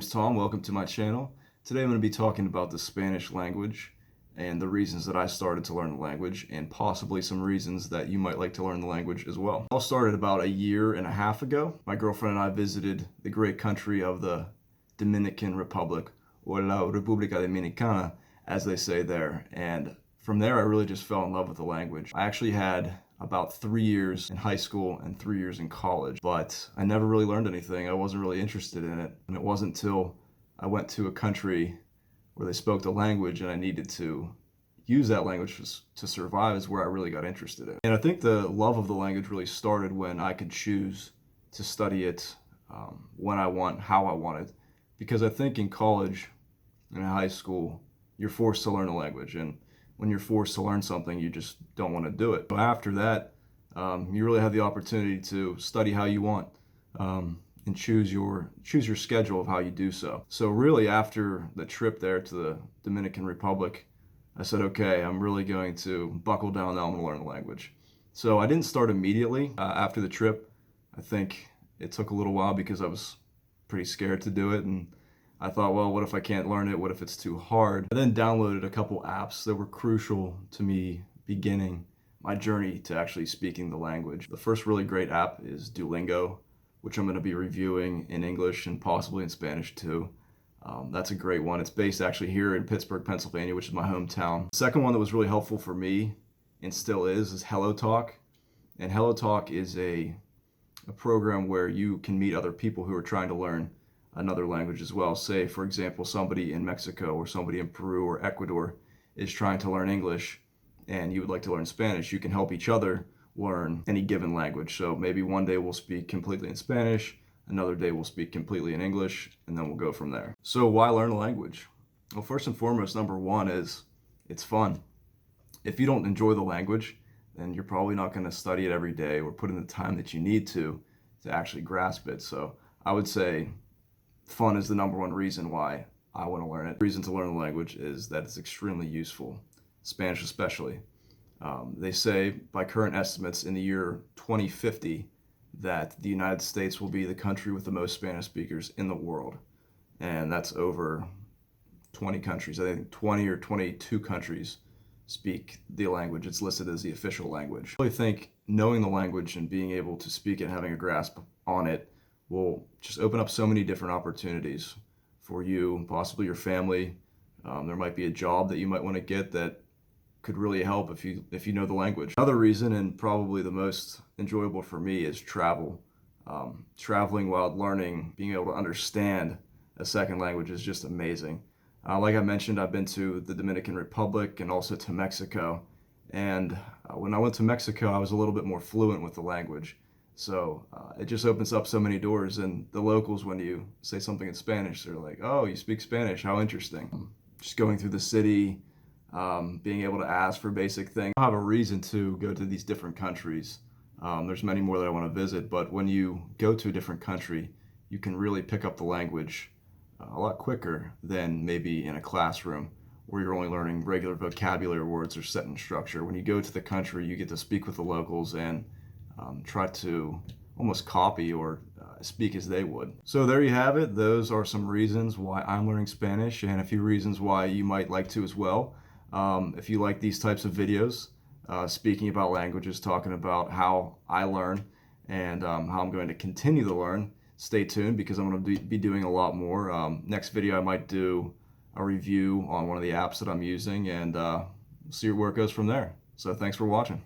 name's Tom. Welcome to my channel. Today I'm going to be talking about the Spanish language and the reasons that I started to learn the language, and possibly some reasons that you might like to learn the language as well. It all started about a year and a half ago. My girlfriend and I visited the great country of the Dominican Republic, or La República Dominicana, as they say there. And from there, I really just fell in love with the language. I actually had about 3 years in high school and 3 years in college, but I never really learned anything. I wasn't really interested in it. And it wasn't until I went to a country where they spoke the language and I needed to use that language to survive is where I really got interested in. And I think the love of the language really started when I could choose to study it when I want, how I wanted. Because I think in college and in high school, you're forced to learn a language. And when you're forced to learn something, you just don't want to do it. But after that, you really have the opportunity to study how you want and choose your schedule of how you do so. So really, after the trip there to the Dominican Republic, I said, okay, I'm really going to buckle down now. I'm going to learn the language. So I didn't start immediately after the trip. I think it took a little while because I was pretty scared to do it, and I thought, well, what if I can't learn it? What if it's too hard? I then downloaded a couple apps that were crucial to me beginning my journey to actually speaking the language. The first really great app is Duolingo, which I'm going to be reviewing in English and possibly in Spanish too. That's a great one. It's based actually here in Pittsburgh, Pennsylvania, which is my hometown. The second one that was really helpful for me, and still is HelloTalk. And HelloTalk is a program where you can meet other people who are trying to learn another language as well. Say, for example, somebody in Mexico or somebody in Peru or Ecuador is trying to learn English and you would like to learn Spanish. You can help each other learn any given language. So maybe one day we'll speak completely in Spanish, another day we'll speak completely in English, and then we'll go from there. So why learn a language? Well, first and foremost, number one is it's fun. If you don't enjoy the language, then you're probably not going to study it every day or put in the time that you need to actually grasp it. So I would say fun is the number one reason why I want to learn it. The reason to learn the language is that it's extremely useful, Spanish especially. They say by current estimates in the year 2050 that the United States will be the country with the most Spanish speakers in the world. And that's over 20 countries. I think 20 or 22 countries speak the language. It's listed as the official language. I really think knowing the language and being able to speak it, having a grasp on it, will just open up so many different opportunities for you, possibly your family. There might be a job that you might want to get that could really help if you know the language. Another reason, and probably the most enjoyable for me, is travel. Traveling while learning, being able to understand a second language is just amazing. Like I mentioned, I've been to the Dominican Republic and also to Mexico. And when I went to Mexico, I was a little bit more fluent with the language. So it just opens up so many doors, and the locals, when you say something in Spanish, they're like, oh, you speak Spanish, how interesting. Just going through the city, being able to ask for basic things. I have a reason to go to these different countries. There's many more that I want to visit, but when you go to a different country, you can really pick up the language a lot quicker than maybe in a classroom where you're only learning regular vocabulary words or sentence structure. When you go to the country, you get to speak with the locals and try to almost copy or speak as they would. So there you have it. Those are some reasons why I'm learning Spanish, and a few reasons why you might like to as well. If you like these types of videos, speaking about languages, talking about how I learn and how I'm going to continue to learn, stay tuned because I'm going to be doing a lot more. Next video I might do a review on one of the apps that I'm using, and see where it goes from there. So thanks for watching.